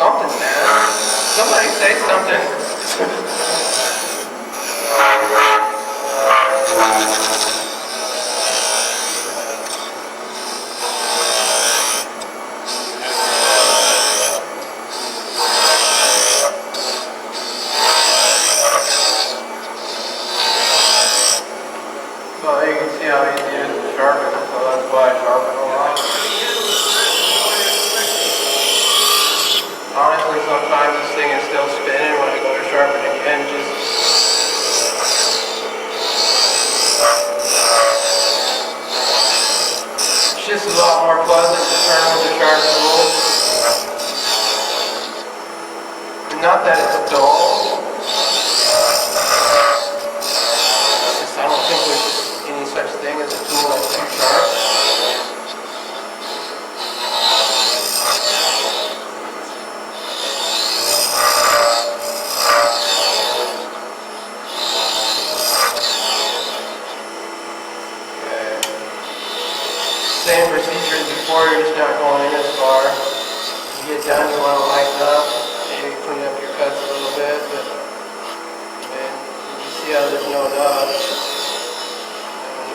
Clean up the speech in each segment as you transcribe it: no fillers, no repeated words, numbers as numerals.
something, man. Somebody say something. So you can see how easy it is to sharpen, so that's why I sharpen a lot. Honestly, sometimes this thing is still spinning when I go to sharpen again, it's just a lot more pleasant to turn with a sharp tool. Not that it's dull, I don't think there's any such thing as a tool that's too sharp. Okay. Same procedure as before, you're just not going in as far. When you get done, you want to lighten up, maybe clean up your cuts a little bit, but you see how there's no nubs.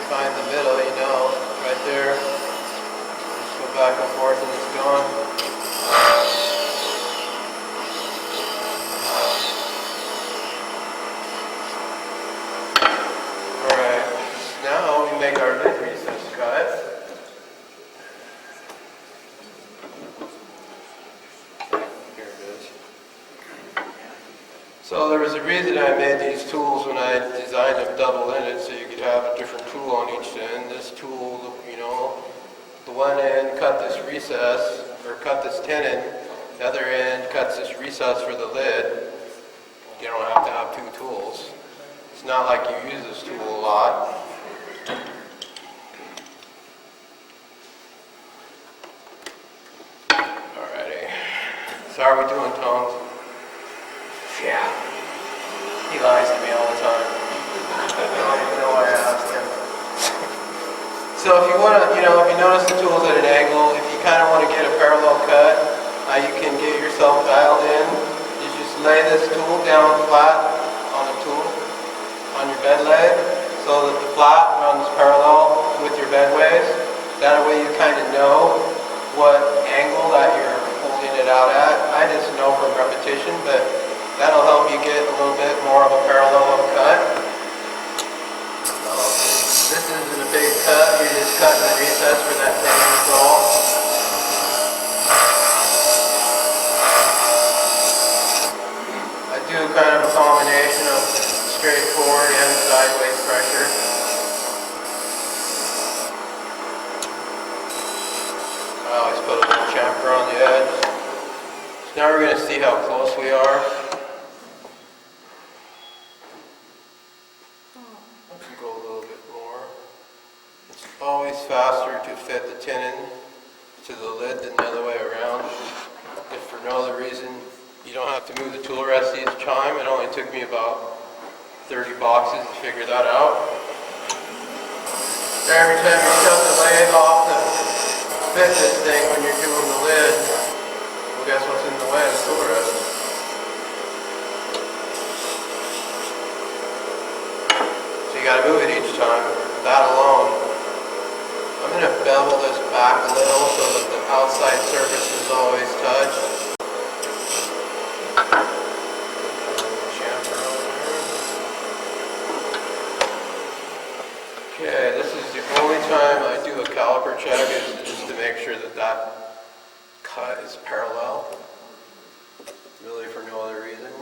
Find the middle, you know, right there. Just go back and forth and it's gone. Alright, now we make our lid recess cut. Here it is. So there was a reason I made these tools when I designed them double-ended, so you could have a different tool on each end. This tool, you know, the one end cut this recess, or cut this tenon, the other end cuts this recess for the lid. You don't have to have two tools. It's not like you use this tool a lot. Alrighty. So how are we doing, Tongs? Yeah. He lies to me all the time. I don't even know why I asked him. So if you want to, if you notice the tool's at an angle, if you kind of want to get a parallel cut, you can get yourself dialed in. You just lay this tool down flat on the tool, on your bed leg, so that the flat runs parallel with your bed waves. That way you kind of know what angle that you're holding it out at. I just know from repetition, but that'll help you get a little bit more of a parallel cut. So this isn't a big cut, you're just cutting the recess for that tenon roll. I do kind of a combination of straight forward and sideways pressure. I always put a little chamfer on the edge. So now we're going to see how close we are. Go a little bit more. It's always faster to fit the tenon to the lid than the other way around. If for no other reason, you don't have to move the tool rest each time. It only took me about 30 boxes to figure that out. Every time you shove the leg off to fit this thing when you're doing the lid, well, guess what's in the way of the tool rest? You got to move it each time. That alone. I'm going to bevel this back a little so that the outside surface is always touched. Okay, this is the only time I do a caliper check, is just to make sure that that cut is parallel. Really for no other reason.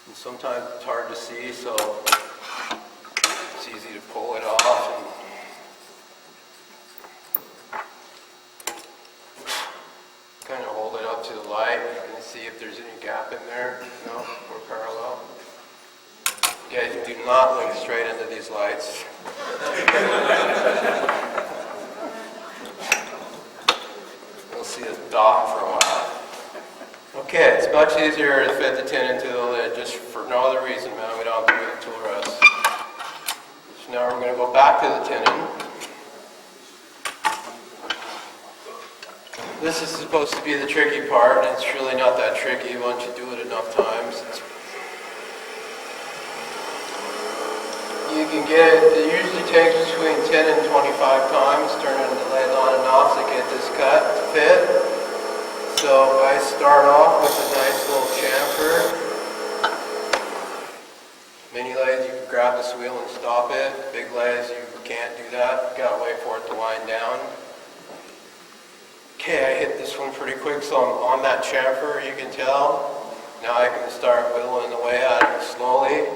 And sometimes it's hard to see, so it's easy to pull it off and kind of hold it up to the light and see if there's any gap in there. No, we're parallel. You guys do not look straight into these lights. You'll see a dot for a while. Okay, it's much easier to fit the tin into the lid, just for no other reason, man. We don't have to do the tool rest. So now we're going to go back to the tenon. This is supposed to be the tricky part, and it's really not that tricky once you do it enough times. You can get it usually takes between 10 and 25 times turning the lathe on and off to get this cut to fit. So I start off with a nice little chamfer. Mini lathe, you can grab this wheel and stop it. Big lathes, you can't do that. You gotta wait for it to wind down. Okay, I hit this one pretty quick, so I'm on that chamfer, you can tell. Now I can start whittling away at it slowly.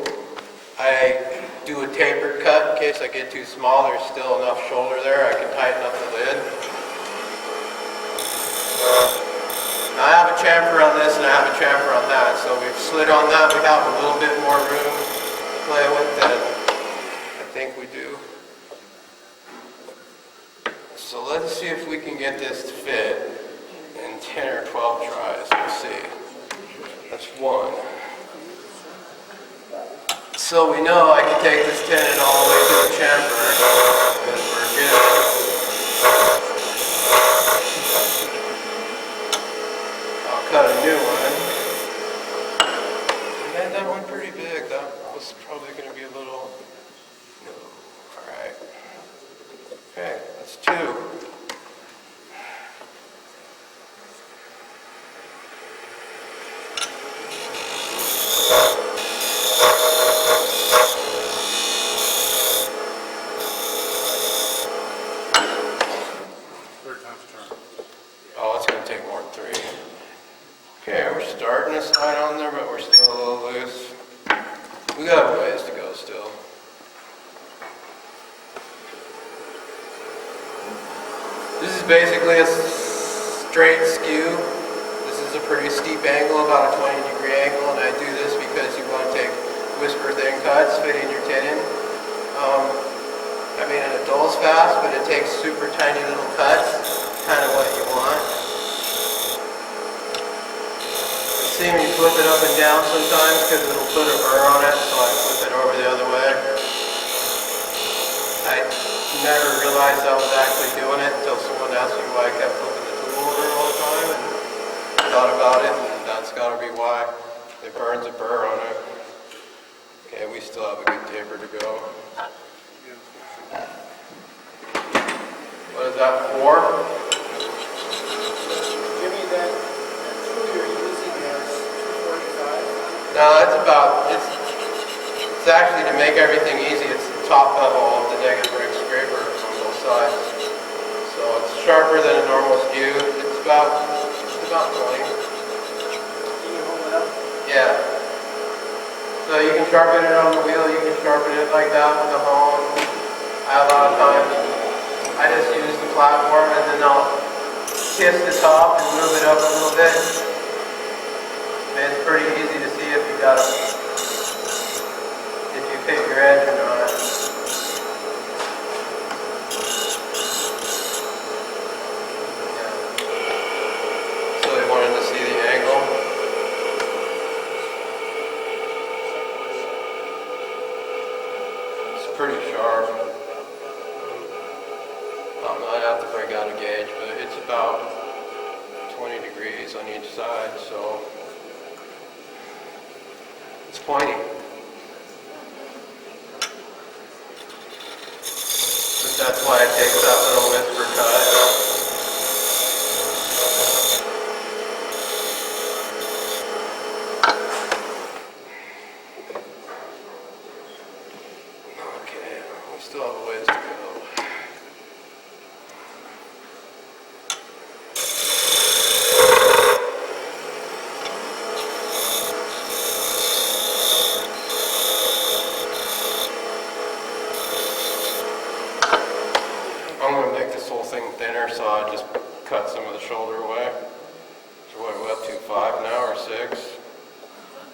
I do a tapered cut in case I get too small. There's still enough shoulder there. I can tighten up the lid. Now I have a chamfer on this and I have a chamfer on that. So we've slid on that. We have a little bit more room to play with than I think we do. So let's see if we can get this to fit in 10 or 12 tries. We'll see. That's one. So we know I can take this tenon all the way to the chamfer and we're good. I'll cut a new one. I made that one pretty big. That was probably going to be a little... No. Alright. Okay, that's two. Oh, it's going to take more than three. Okay, we're starting to slide on there, but we're still a little loose. We got a ways to go still. This is basically a straight skew. This is a pretty steep angle, about a 20-degree angle, and I do this because you want to take whisper thin cuts, fitting your tenon. I mean, it dulls fast, but it takes super tiny little cuts. Kind of what you want. You see me flip it up and down sometimes because it'll put a burr on it, so I flip it over the other way. I never realized I was actually doing it until someone asked me why I kept flipping the tool over all the time, and I thought about it, and that's got to be why. It burns a burr on it. Okay, we still have a good taper to go. What is that, 4? Jimmie, that tool you're using has 245. No, that's about, it's actually to make everything easy, it's the top level of the negative rake scraper on both sides. So it's sharper than a normal skew. It's about 20. Can you hold it up? Yeah. So you can sharpen it on the wheel, you can sharpen it like that with a hone. A lot of times I just use the platform and then I'll kiss the top and move it up a little bit. And it's pretty easy to see if you got it, if you pick your edge or not. Yeah. So they wanted to see the angle. It's pretty sharp. I'd have to break out a gauge, but it's about 20 degrees on each side, so it's pointy. But that's why it takes that little whisper cut. Okay, we still have a ways to go. I'm going to make this whole thing thinner, so I just cut some of the shoulder away. So what are we up to, 5 now or 6?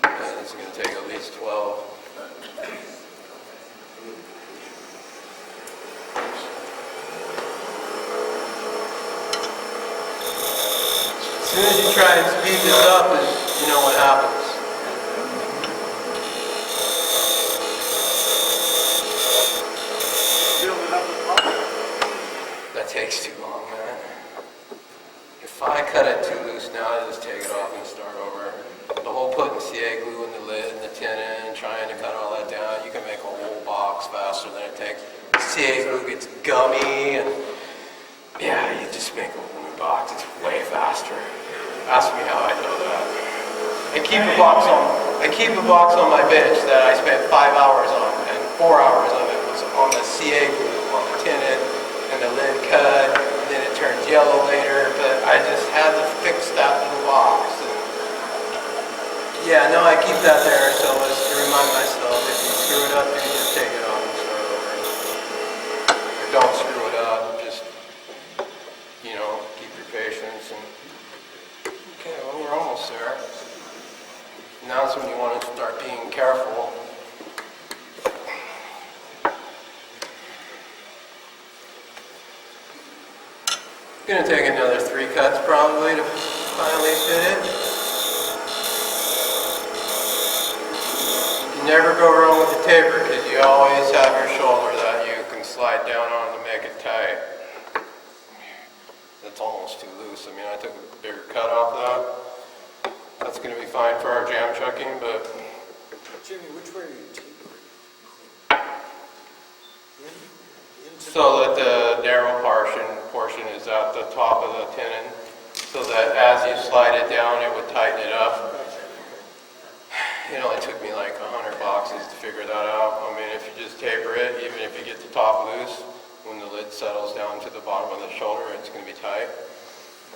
And it's going to take at least 12. As soon as you try and speed this up, you know what happens. Build it up with pump. That takes too long, man. You're fine. cut it too loose now, I just take it off and start over. The whole putting CA glue in the lid and the tin in, trying to cut all that down, you can make a whole box faster than it takes. CA glue gets gummy and yeah, you just make a whole new box. It's way faster. Ask me how I know that. I keep a box on my bench that I spent 5 hours on, and 4 hours of it was on the CA glue, on the tin and the lid cut, and then it turned yellow later, but I just had to fix that little box. And yeah, no, I keep that there until just to remind myself, if you screw it up, you can just take it off and start over. Or don't screw it up, just, you know, keep your patience. And okay, well, we're almost there. Now is when you want to start being careful. It's going to take another 3 cuts probably to finally fit it. You never go wrong with the taper because you always have your shoulder that you can slide down on to make it tight. That's almost too loose. I mean, I took a bigger cut off that. That's going to be fine for our jam chucking, but... Jimmy, which way are you tapering? So that the narrow portion is at the top of the tenon, so that as you slide it down, it would tighten it up. It only took me like 100 boxes to figure that out. I mean, if you just taper it, even if you get the top loose, when the lid settles down to the bottom of the shoulder, it's going to be tight.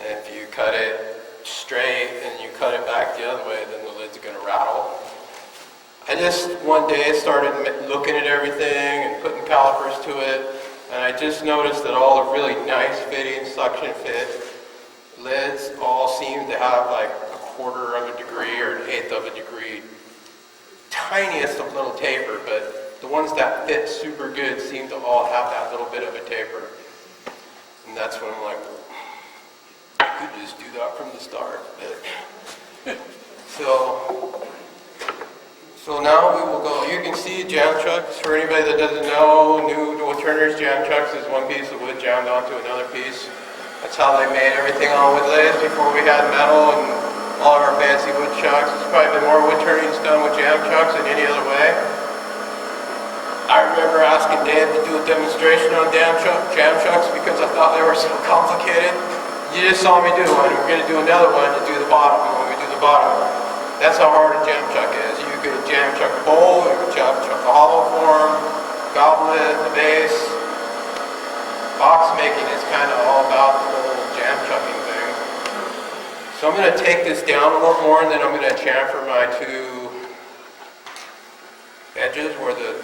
And if you cut it straight and you cut it back the other way, then the lid's going to rattle. I just one day started looking at everything and putting calipers to it, and I just noticed that all the really nice fitting suction fit lids all seem to have like 1/4 of a degree or 1/8 of a degree, tiniest of little taper, but the ones that fit super good seem to all have that little bit of a taper. And that's when I'm like, I could just do that from the start. So now we will go, you can see jam chucks, for anybody that doesn't know, new Turner's jam chucks is one piece of wood jammed onto another piece. That's how they made everything on wood lathes before we had metal and all of our fancy wood chucks. There's probably been more wood turnings done with jam chucks than any other way. I remember asking Dave to do a demonstration on jam chucks because I thought they were so complicated. You just saw me do one, and we're going to do another one to do the bottom. When we do the bottom, that's how hard a jam chuck is. You could jam chuck a bowl, you could jam chuck a hollow form, goblet, the base. Box making is kind of all about the whole jam chucking thing. So I'm going to take this down a little more, and then I'm going to chamfer my 2 edges where the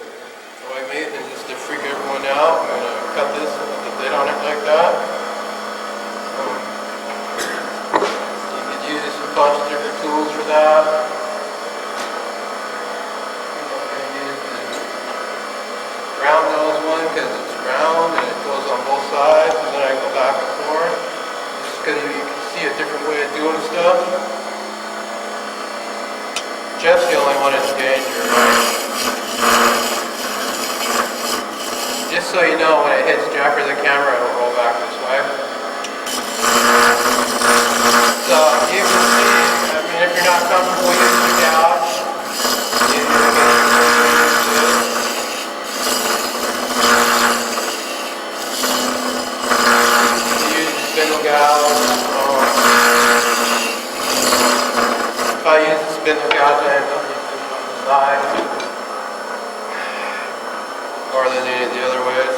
joint meet, and just to freak everyone out, I'm going to cut this with the lid on it like that. You could use a bunch of different tools for that. I'm going to use the round nose one because it's round and it goes on both sides, and then I go back and forth. Just because you can see a different way of doing stuff. Jeff's the only one in danger, right? Just so you know, when it hits Jeff or the camera, it'll roll back this way. So you can see, I mean, if you're not comfortable using the gouge, you can use the spindle gouge. If I use the spindle gouge, I end up using it on the side more than any of the other ways.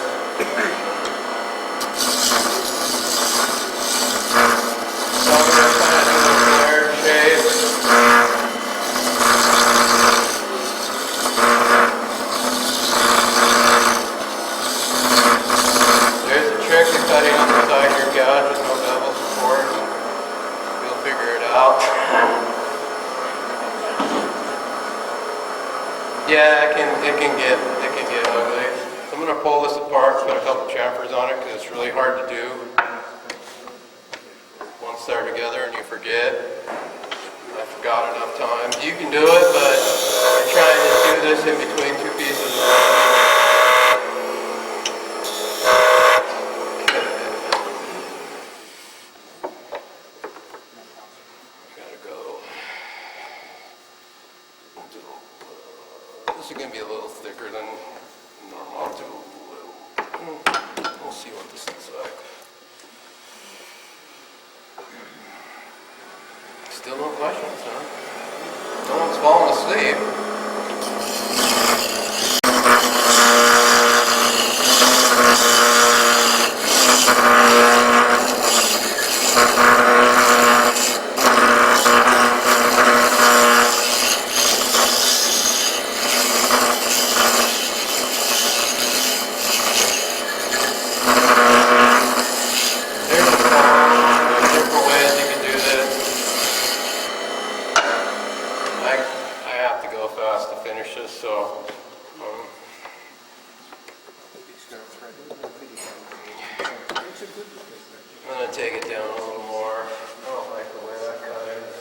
So I'm going to kind of do a flare shape. There's a trick to cutting on the side of your gouge with no bevel support. You'll figure it out. Yeah, it can get ugly. So I'm going to pull this apart, put a couple chamfers on it because it's really hard to do once they're together and you forget. I forgot enough times. You can do it, but you're trying to do this in between 2 pieces of wood. Still no questions, huh? No one's falling asleep. There's different ways you can do this. I have to go fast to finish this, so I'm going to take it down a little more. I don't like the way that cut is.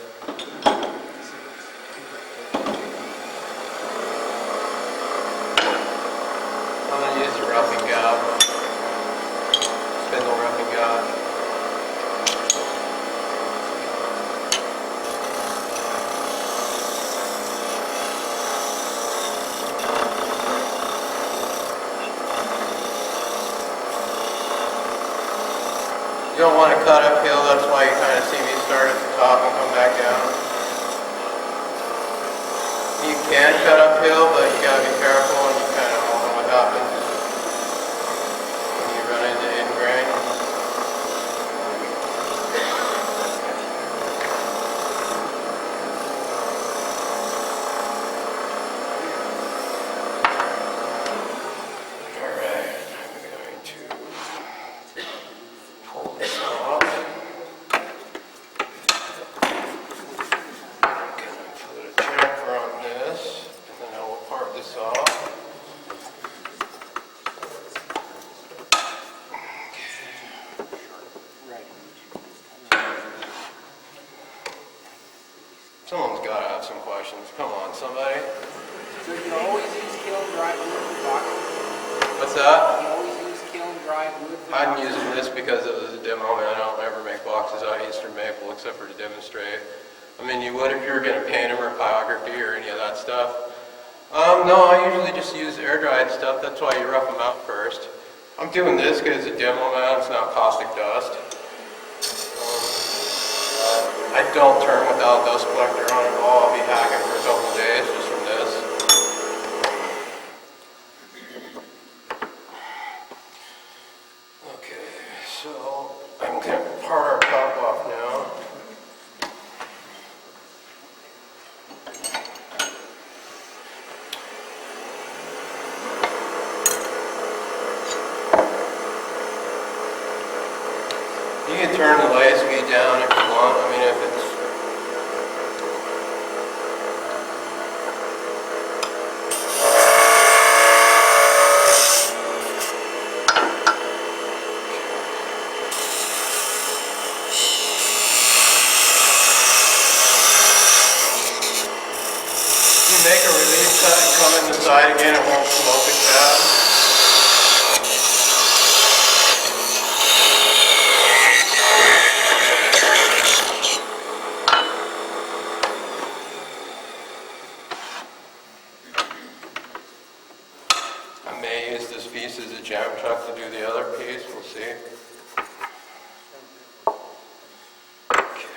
I'm going to use the roughing gouge, spindle roughing gouge. You don't want to cut uphill, that's why you kind of see me start at the top and come back down. You can cut uphill, but you got to be careful and you kind of don't know what happens when you run into ingrain. Alright, I'm going to pull this off. I'm going to put a chamfer on this, and then I will part this off. Someone's got to have some questions. Come on, somebody. So you always use kiln dry wood for boxes? What's that? You always use kiln dry wood for I'm boxes? using this because it was a demo, and I don't ever make boxes out of Eastern maple except for to demonstrate. I mean, you would if you were going to paint them or pyrography or any of that stuff. No, I usually just use air-dried stuff. That's why you rough them out first. I'm doing this because it's a demo, man. It's not caustic dust. I don't turn without a dust collector on at all. I'll be hacking for a couple of days just from this. Okay, so I'm going to part our top off now. You can turn the light speed down if you want. I mean, if it's if you make a relief cut and come in the side again, it won't smoke as bad. I may use this piece as a jam chuck to do the other piece, we'll see. Okay.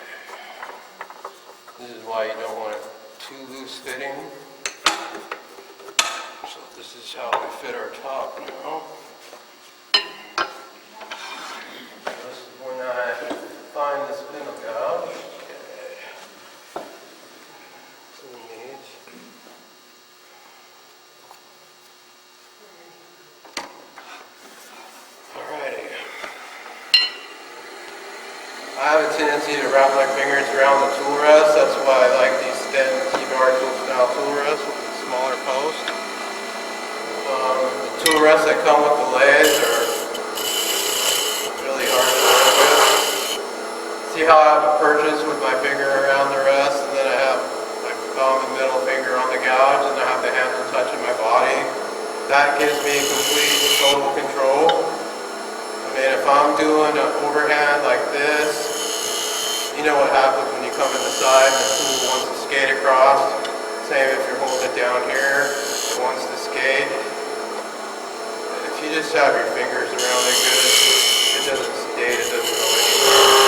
This is why you don't want it too loose fitting. So this is how we fit our top now. This is when I find the spindle gouge. Okay. So we need alrighty. I have a tendency to wrap my fingers around the tool rest. That's why I like these thin T-bar tool style tool rests with the smaller post. The tool rests that come with the lathe are really hard to work with. See how I have a purchase with my finger around the rest, and then I have my thumb and middle finger on the gouge, and I have the handle touching my body. That gives me complete total control. I mean, if I'm doing an overhand like this, you know what happens when you come in the side and the tool wants to skate across. Same if you're holding it down here, it wants to skate. If you just have your fingers around it good, it doesn't skate, it doesn't go anywhere.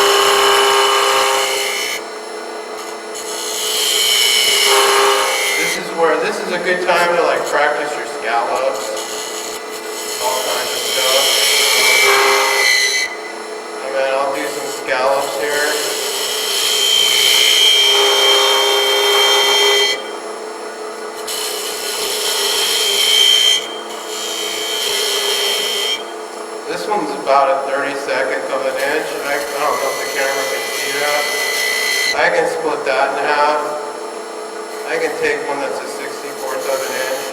that in half. I can take one that's a 64/7 inch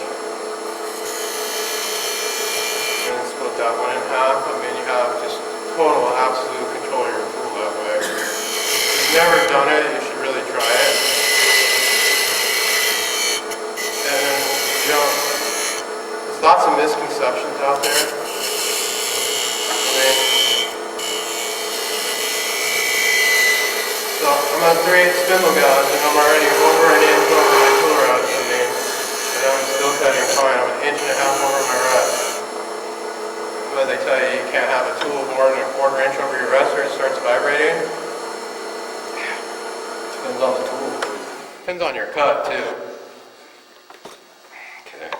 and split that one in half. I mean, you have just total absolute control of your tool that way. If you've never done it, you should really try it. And then, you know, there's lots of misconceptions out there. So I'm on 3/8 spindle gouge and I'm already over an inch over my tool rods, and I'm still cutting fine. I'm an inch and a half over my rest. But they tell you you can't have a tool more than a 1/4 inch over your rest or it starts vibrating. Depends on the tool. Depends on your cut too. Okay.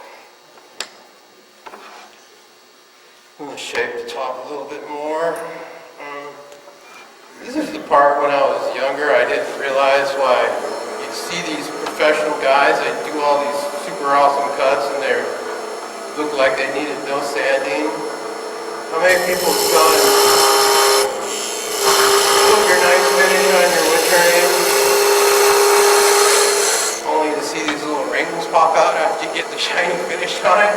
I'm going to shape the top a little bit more. This is the part when I was younger I didn't realize why you'd see these professional guys, they do all these super awesome cuts and they look like they needed no sanding. How many people have gone look your nice finish on your wood turning only to see these little rings pop out after you get the shiny finish on it?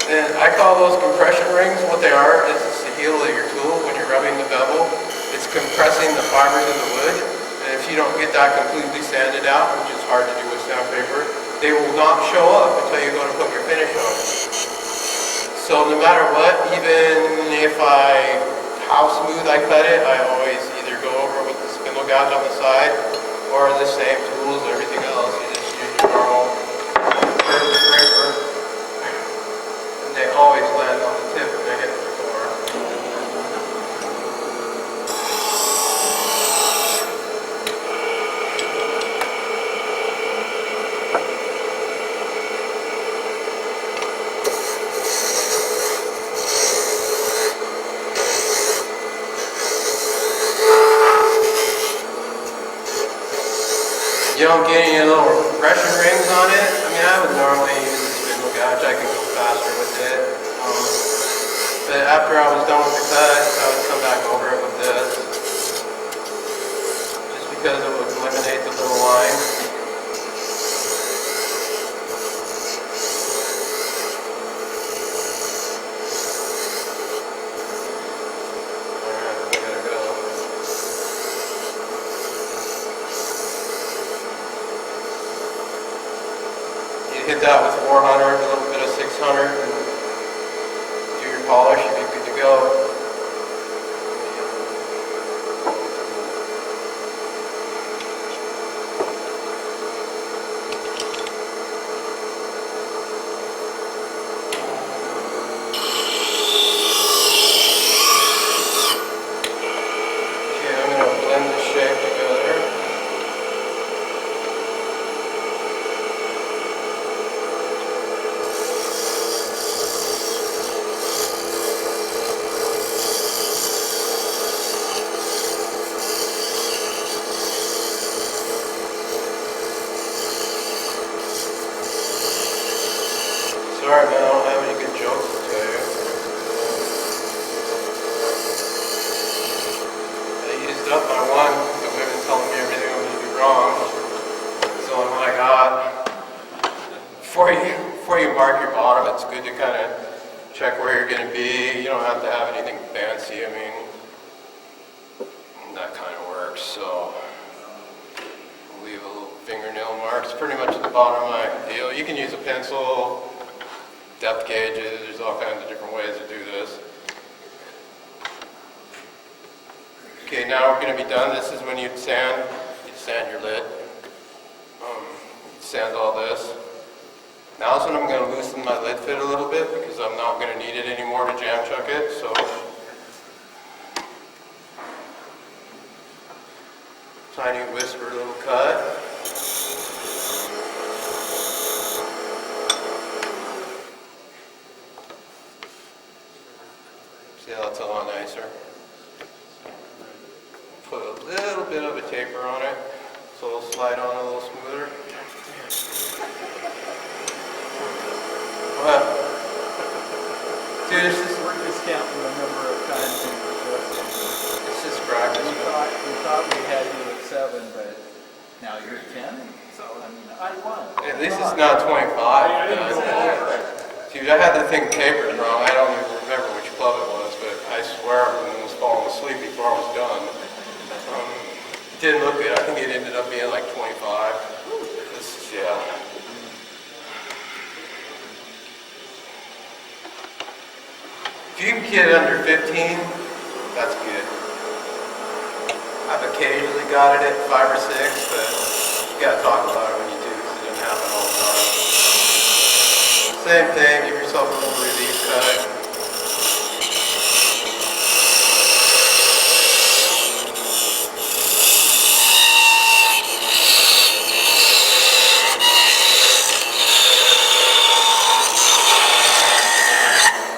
And I call those compression rings. What they are is it's the heel of your tool when you're rubbing the bevel. It's compressing the fibers of the wood, and if you don't get that completely sanded out, which is hard to do with sandpaper, they will not show up until you go to put your finish on. So no matter what, even if how smooth I cut it, I always either go over with the spindle gouge on the side, or the same tools, everything else, you just use your normal curved scraper, and they always land on the tip when they hit the floor. You don't get any little compression rings on it. I mean, I would normally use a spindle gouge. I can go faster with it. But after I was done with the cut, I would come back over it with this. Just because it would eliminate the little lines. Hit that with 400, a little bit of 600, and do your polish, you'll be good to go. Okay, I'm going to blend the shape together. Sorry man, I don't have any good jokes to tell you. I used up my one, the women telling me everything I'm going to do wrong. So I'm like, before you mark your bottom, it's good to kind of check where you're going to be. You don't have to have anything fancy. I mean, that kind of works. So leave a little fingernail marks pretty much at the bottom of my deal. You can use a pencil. Depth gauges, there's all kinds of different ways to do this. Okay, now we're going to be done. This is when you'd sand your lid. Sand all this. Now is when I'm going to loosen my lid fit a little bit because I'm not going to need it anymore to jam chuck it. So tiny whisper little cut. Yeah, that's a lot nicer. Put a little bit of a taper on it so it'll slide on a little smoother. What? Dude, it's just... We're discounting the number of times you've adjusted. It's just practice. We thought we had you at 7, but Now you're 10, so I mean, I won. At least it's not 25. I didn't go over. See, I had the thing tapered wrong. I don't even remember which club it was, but I swear I was falling asleep before I was done. It didn't look good. I think it ended up being like 25. This, yeah. If you can get under 15, that's good. I've occasionally got it at 5 or 6, but you gotta talk about it when you do, because it doesn't happen all the time. Same thing, give yourself a little relief cut.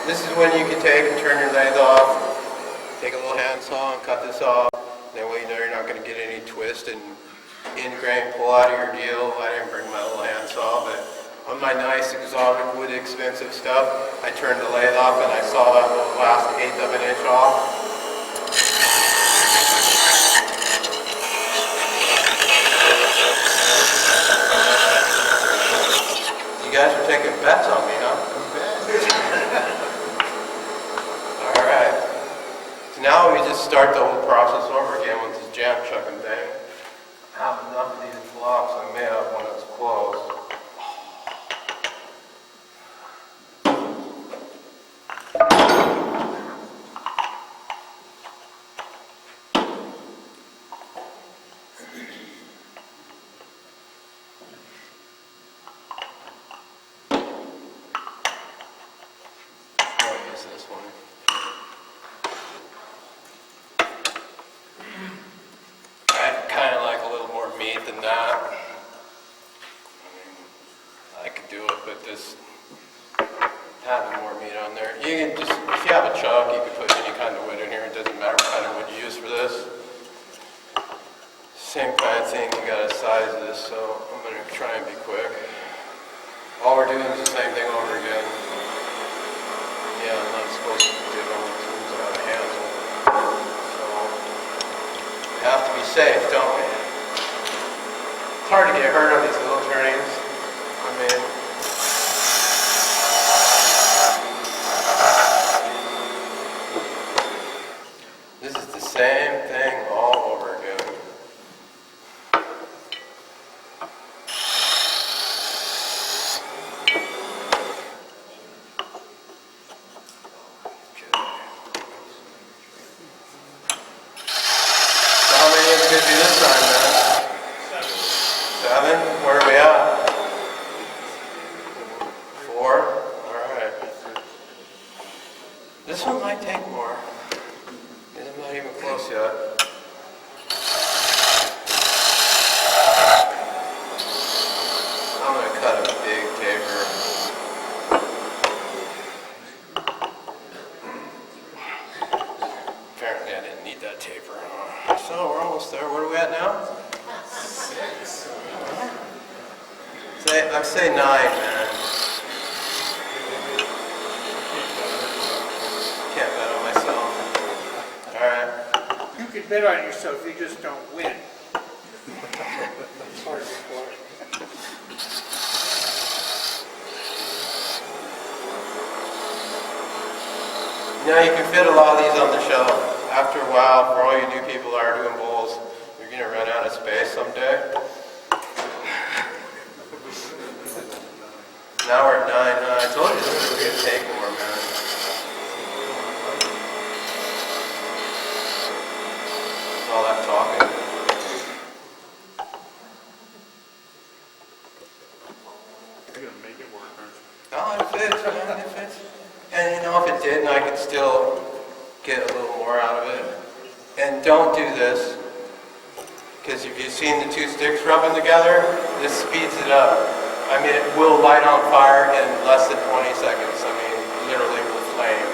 This is when you can take and turn your lathe off, take a little handsaw and cut this off. That way you know you're not going to get any twist and in-grain pull out of your deal. I didn't bring my little handsaw, but on my nice exotic wood expensive stuff, I turned the lathe off and I saw that little last 1/8 of an inch off. You guys are taking bets on me, huh? Alright. So now we just start the whole process over again with this jam chucking thing. I have enough of these blocks I may have when it's closed. I'll use this one. I'd kind of like a little more meat than that. I mean, I could do it, but this having more meat on there. You can just, if you have a chuck, you can put any kind of wood in here. It doesn't matter what kind of wood you use for this. Same kind of thing, you gotta size this, so I'm gonna try and be quick. All we're doing is the same thing over again. Yeah, I'm not supposed to do it on the tools out of handle. So, we have to be safe, don't we? It's hard to get hurt on these little turnings. I mean, this is the same thing all over again. This one might take more. I'm not even close yet. I'm going to cut a big taper. Apparently I didn't need that taper. So we're almost there. Where are we at now? 6. I say 9, man. Can't bet on myself. Alright. You can bet on yourself, you just don't win. It's hard to score. Now you can fit a lot of these on the shelf. After a while, for all you new people that are doing bowls, you're going to run out of space someday. Now we're at 9. I told you this was going to take more, man. All that talking. You're gonna make it work, aren't you? Oh, it fits, man, it fits. And you know, if it didn't, I could still get a little more out of it. And don't do this, because if you've seen the 2 sticks rubbing together, this speeds it up. I mean, it will light on fire in less than 20 seconds. I mean, literally will flame.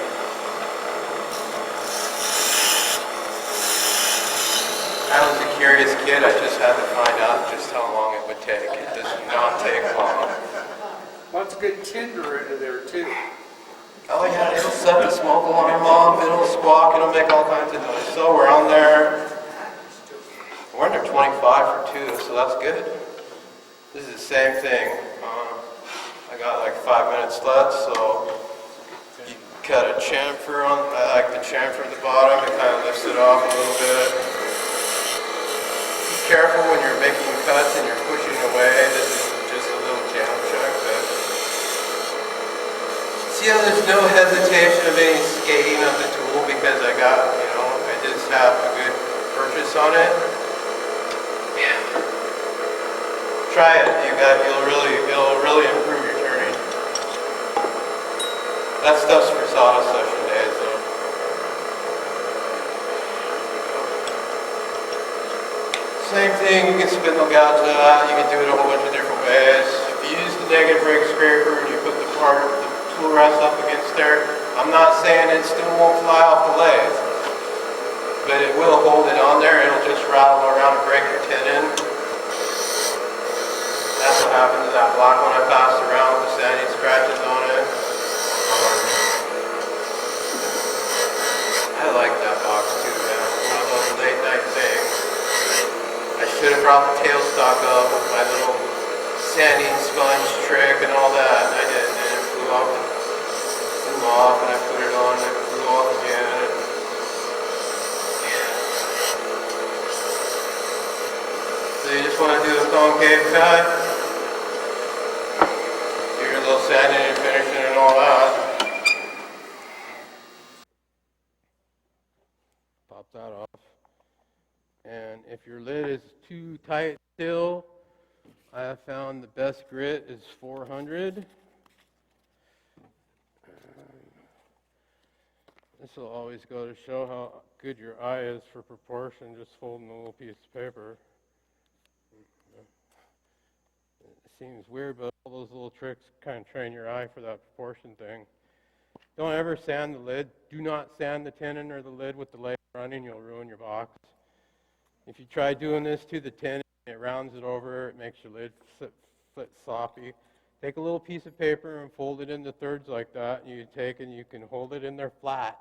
I was a curious kid. I just had to find out just how long it would take. It does not take long. Lots of good tinder into there too. Oh yeah, it'll set the smoke alarm off, it'll squawk, it'll make all kinds of noise. So we're on there. We're under 25 for too, so that's good. This is the same thing. I got like 5 minutes left, so you cut a chamfer on. I like the chamfer at the bottom. It kind of lifts it off a little bit. Be careful when you're making cuts and you're pushing away. This is just a little jam check. But see how there's no hesitation of any skating of the tool because I just have a good purchase on it. Yeah. Try it. It'll really improve your turning. That stuff's for sawdust session days, though. Same thing. You can spindle gouge that. You can do it a whole bunch of different ways. If you use the negative rake scraper and you put the tool rest up against there, I'm not saying it still won't fly off the lathe, but it will hold it on there. It'll just rattle around and break your tenon. That's what happened to that block when I passed around with the sanding scratches on it. I like that box too, man. One of those late night things. I should have brought the tailstock up with my little sanding sponge trick and all that, and I didn't, and it flew off, and I put it on, and it flew off again. So you just want to do a concave cut, do your little sanding and finishing and all that. Pop that off. And if your lid is too tight still, I have found the best grit is 400. This will always go to show how good your eye is for proportion, just folding a little piece of paper. It seems weird, but all those little tricks kind of train your eye for that proportion thing. Don't ever sand the lid. Do not sand the tenon or the lid with the lathe running. You'll ruin your box. If you try doing this to the tenon, it rounds it over. It makes your lid flit sloppy. Take a little piece of paper and fold it into thirds like that. And you take and you can hold it in there flat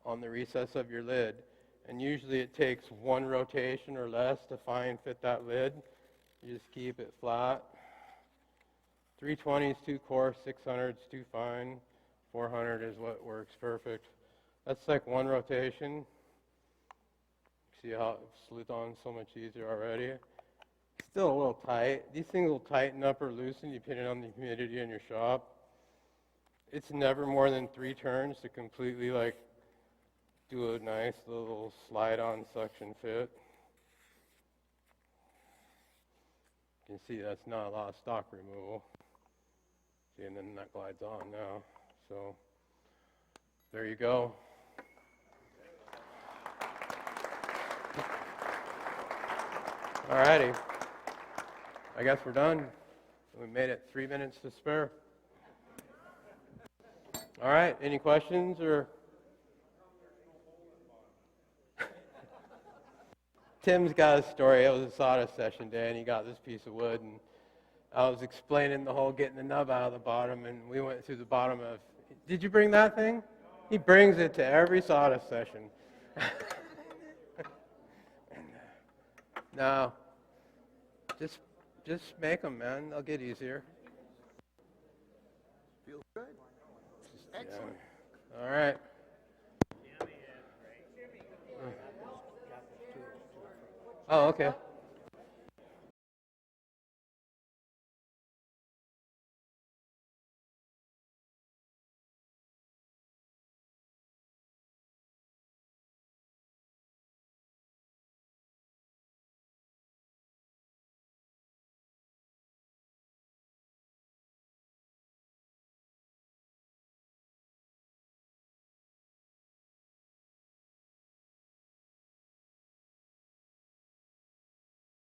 on the recess of your lid. And usually it takes one rotation or less to fine fit that lid. You just keep it flat. 320 is too coarse, 600 is too fine, 400 is what works perfect. That's like one rotation. See how it slid on so much easier already? Still a little tight. These things will tighten up or loosen depending on the humidity in your shop. It's never more than 3 turns to completely do a nice little slide-on suction fit. You can see that's not a lot of stock removal. See, and then that glides on now. So there you go. Alrighty. I guess we're done. We made it 3 minutes to spare. All right. Any questions or? Tim's got a story. It was a sawdust session day, and he got this piece of wood, and I was explaining the whole getting the nub out of the bottom, and we went through the bottom of. Did you bring that thing? He brings it to every sawdust session. No, just make them, man. They'll get easier. Feels good. Excellent. Yeah. All right. Oh, okay.